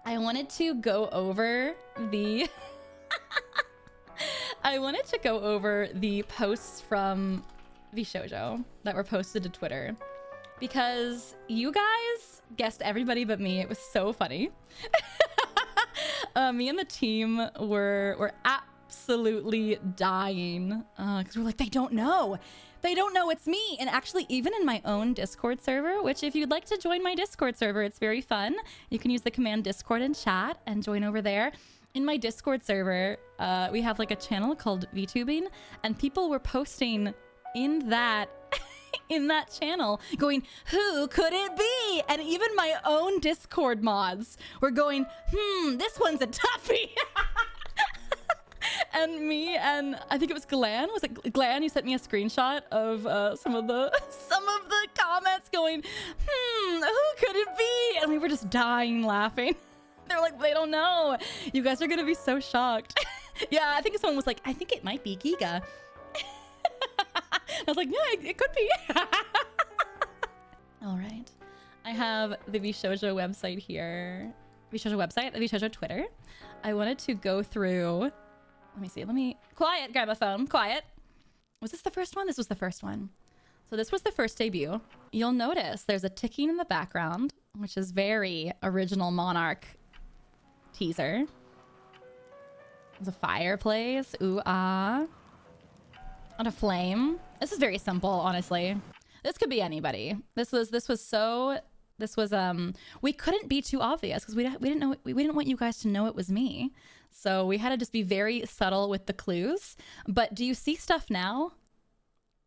I wanted to go over the posts from VShojo that were posted to Twitter because you guys guessed everybody but me. It was so funny. Me and the team were absolutely dying because we're like, they don't know it's me. And actually, even in my own Discord server, which if you'd like to join my Discord server, it's very fun. You can use the command Discord in chat and join over there. In my Discord server, we have like a channel called VTubing, and people were posting in that in that channel going, who could it be? And even my own Discord mods were going, this one's a toughie. And me and I think it was Glenn. Was it Glenn? You sent me a screenshot of some of the comments going, who could it be? And we were just dying laughing. They're like, they don't know. You guys are gonna be so shocked. Yeah, I think someone was like, I think it might be Giga. I was like, yeah, it could be. All right. I have the VShojo website here. VShojo website, the VShojo Twitter. I wanted to go through. Let me see. Quiet, grab a phone. Quiet. Was this the first one? This was the first one. So this was the first debut. You'll notice there's a ticking in the background, which is very original Monarch teaser. There's a fireplace. Ooh, ah. On a flame. This is very simple, honestly. This could be anybody. We couldn't be too obvious because we didn't want you guys to know it was me. So we had to just be very subtle with the clues. But do you see stuff now?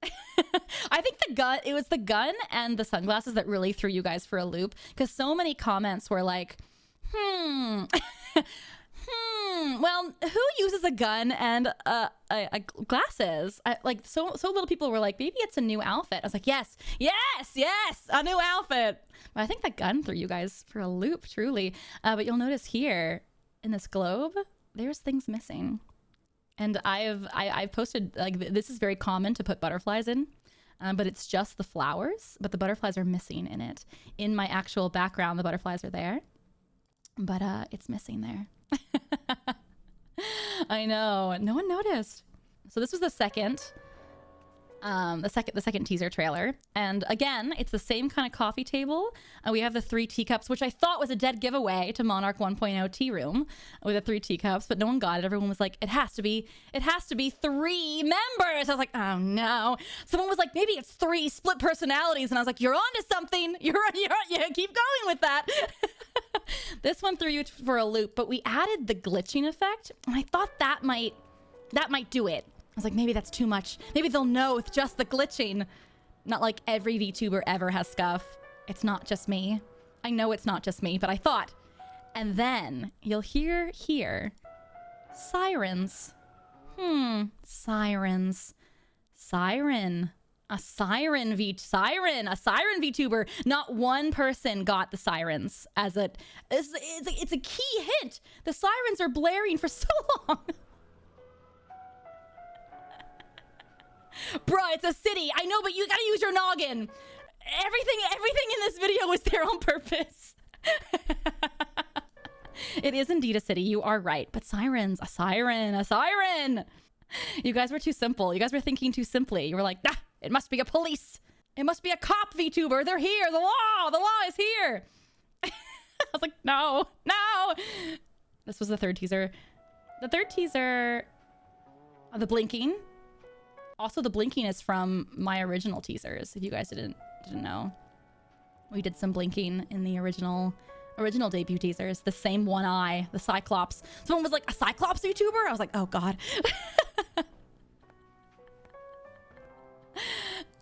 I think it was the gun and the sunglasses that really threw you guys for a loop, because so many comments were like, well, who uses a gun and glasses? So little people were like, maybe it's a new outfit. I was like, yes, a new outfit. But I think that gun threw you guys for a loop, truly. But you'll notice here in this globe, there's things missing. And I've posted, like, this is very common to put butterflies in, but it's just the flowers, but the butterflies are missing in it. In my actual background, the butterflies are there, but it's missing there. I know, no one noticed. So this was the second teaser trailer, and again, it's the same kind of coffee table. We have the 3 teacups, which I thought was a dead giveaway to Monarch 1.0 tea room with the 3 teacups, but no one got it. Everyone was like, it has to be 3 members. I was like, oh no. Someone was like, maybe it's 3 split personalities, and I was like, you're onto something. You're keep going with that. This one threw you for a loop, but we added the glitching effect, and I thought that might do it. I was like, maybe that's too much. Maybe they'll know with just the glitching. Not like every VTuber ever has scuff. It's not just me. I know it's not just me, but I thought. And then you'll hear here, sirens. Sirens. Siren. A siren VTuber. Not one person got the sirens as it's a key hint. The sirens are blaring for so long. Bruh, it's a city. I know, but you gotta use your noggin. Everything in this video was there on purpose. It is indeed a city. You are right. But sirens, a siren. You guys were too simple. You guys were thinking too simply. You were like, it must be a police. It must be a cop VTuber. They're here. The law is here. I was like, no. This was the third teaser. The third teaser, the blinking. Also, the blinking is from my original teasers, if you guys didn't know. We did some blinking in the original debut teasers. The same one eye, the Cyclops. Someone was like, a Cyclops YouTuber? I was like, oh God.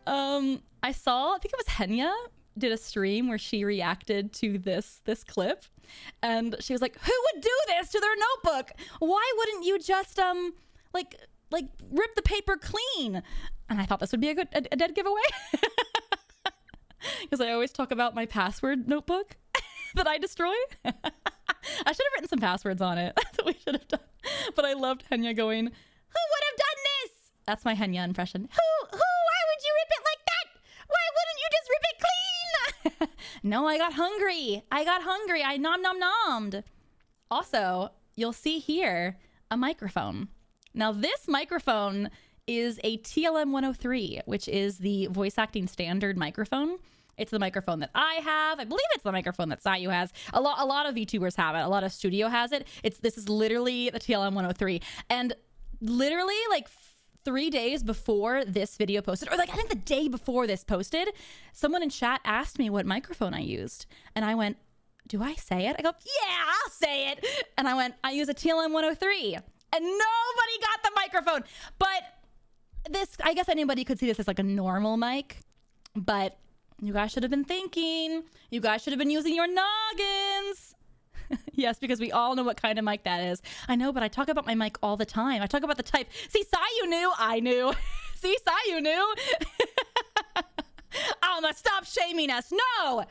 I think it was Henya did a stream where she reacted to this clip, and she was like, who would do this to their notebook? Why wouldn't you just like rip the paper clean? And I thought this would be a dead giveaway. Because I always talk about my password notebook that I destroy. I should have written some passwords on it. That's what we should have done. But I loved Henya going, who would have done this? That's my Henya impression. Why would you rip it like that? Why wouldn't you just rip it clean? No, I got hungry. I nom nom nommed. Also, you'll see here a microphone. Now, this microphone is a TLM 103, which is the voice acting standard microphone. It's the microphone that I have. I believe it's the microphone that Sayu has. A lot of VTubers have it. A lot of studio has it. This is literally the TLM 103. And literally like 3 days before this video posted, or like I think the day before this posted, someone in chat asked me what microphone I used. And I went, do I say it? I go, yeah, I'll say it. And I went, I use a TLM 103. And nobody got the microphone. But this, I guess anybody could see this as like a normal mic. But you guys should have been thinking. You guys should have been using your noggins. Yes, because we all know what kind of mic that is. I know, but I talk about my mic all the time. I talk about the type. See, Sayu knew. I knew. See, Sayu knew. Alma, stop shaming us. No.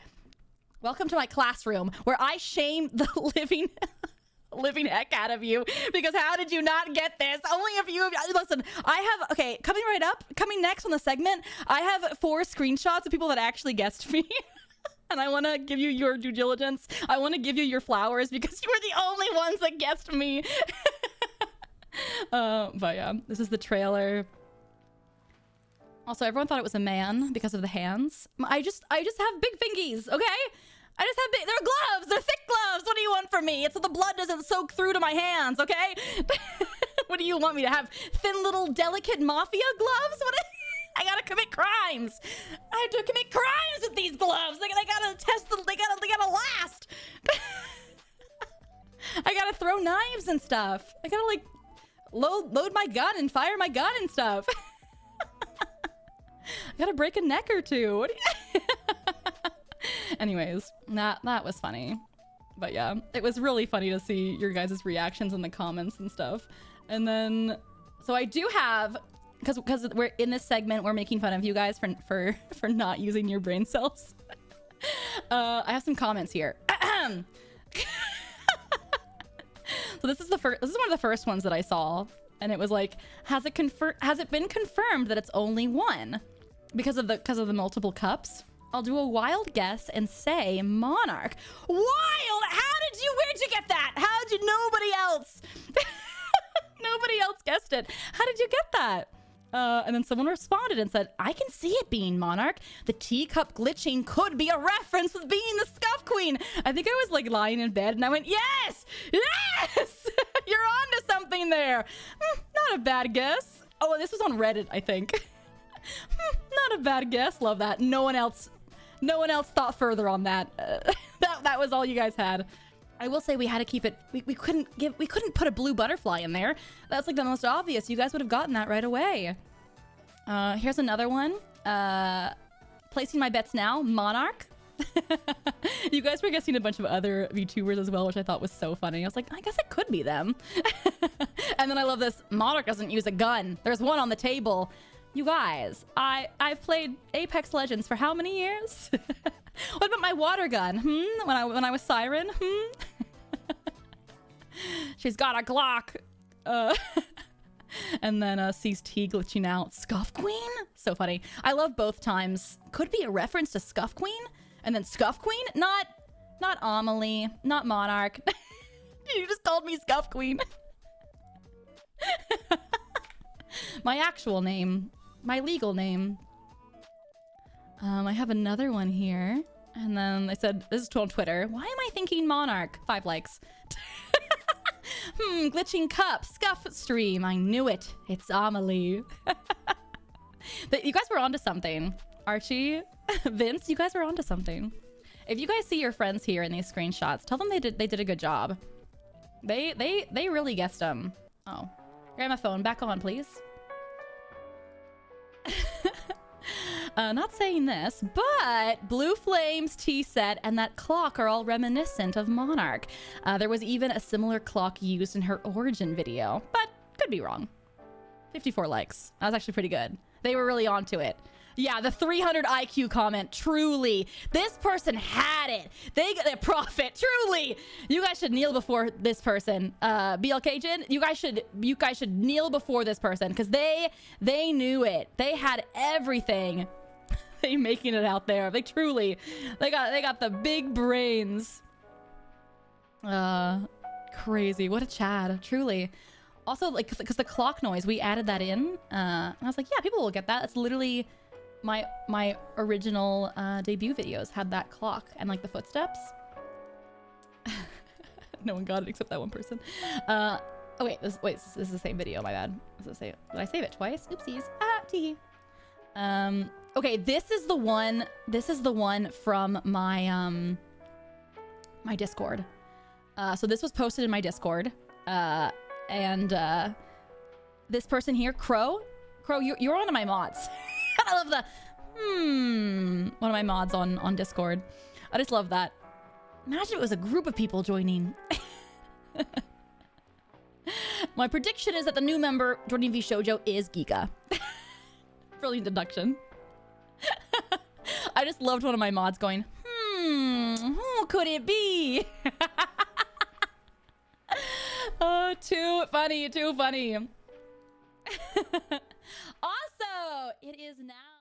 Welcome to my classroom where I shame the living heck out of you, because how did you not get this? Only a few of you. Listen, I have, okay, coming next on the segment, I have 4 screenshots of people that actually guessed me. And I want to give you your due diligence. I want to give you your flowers because you were the only ones that guessed me. But yeah, this is the trailer. Also, everyone thought it was a man because of the hands. I just have big fingies, okay? I just have they're gloves. They're thick gloves. What do you want from me? It's so the blood doesn't soak through to my hands, okay? What do you want me to have? Thin little delicate mafia gloves? What? I gotta commit crimes. I have to commit crimes with these gloves. They gotta test the. They gotta last. I gotta throw knives and stuff. I gotta like load my gun and fire my gun and stuff. I gotta break a neck or two. What do you... Anyways, that was funny. But yeah, it was really funny to see your guys' reactions in the comments and stuff. And then, so I do have, because we're in this segment, we're making fun of you guys for not using your brain cells. I have some comments here. So this is one of the first ones that I saw, and it was like, has it been confirmed that it's only one because of the multiple cups? I'll do a wild guess and say Monarch. Wild! Where'd you get that? How did nobody else? Nobody else guessed it. How did you get that? And then someone responded and said, I can see it being Monarch. The teacup glitching could be a reference with being the Scuff Queen. I think I was like lying in bed and I went, yes! Yes! You're onto something there. Not a bad guess. Oh, this was on Reddit, I think. Not a bad guess. Love that. No one else thought further on that. That was all you guys had. I will say we had to keep it. We couldn't put a blue butterfly in there. That's like the most obvious. You guys would have gotten that right away. Here's another one. Placing my bets now. Monarch. You guys were guessing a bunch of other VTubers as well, which I thought was so funny. I was like, I guess it could be them. And then I love this. Monarch doesn't use a gun. There's one on the table. You guys, I've played Apex Legends for how many years? What about my water gun? When I was Siren? She's got a Glock. And then sees T glitching out. Scuff Queen? So funny. I love both times. Could be a reference to Scuff Queen, and then Scuff Queen. Not AmaLee. Not Monarch. You just called me Scuff Queen. My actual name. My legal name. I have another one here. And then they said, this is on Twitter. Why am I thinking Monarch? 5 likes. Glitching cup. Scuff stream. I knew it. It's AmaLee. You guys were onto something. Archie, Vince, you guys were onto something. If you guys see your friends here in these screenshots, tell them they did a good job. They really guessed them. Oh. Grab my phone. Back on, please. Not saying this, but Blue Flames, T-Set, and that clock are all reminiscent of Monarch. There was even a similar clock used in her origin video, but could be wrong. 54 likes. That was actually pretty good. They were really onto it. Yeah, the 300 IQ comment. Truly, this person had it. They got a profit. Truly, you guys should kneel before this person. BLK Jin, you guys should kneel before this person because they knew it. They had everything. They making it out there. They truly, they got the big brains. crazy. What a Chad, truly. Also, like, because the clock noise, we added that in. And I was like, yeah, people will get that. It's literally my original debut videos had that clock and like the footsteps. No one got it except that one person. Oh wait, this is the same video. My bad. Did I save it twice? Oopsies. Ah, tee. Okay, this is the one. This is the one from my my Discord. So this was posted in my Discord. And this person here, Crow, you're one of my mods. I love the one of my mods on Discord. I just love that. Imagine it was a group of people joining. My prediction is that the new member joining VShojo is Giga. Brilliant deduction. I just loved one of my mods going, who could it be? Oh, too funny, too funny. Also, it is now.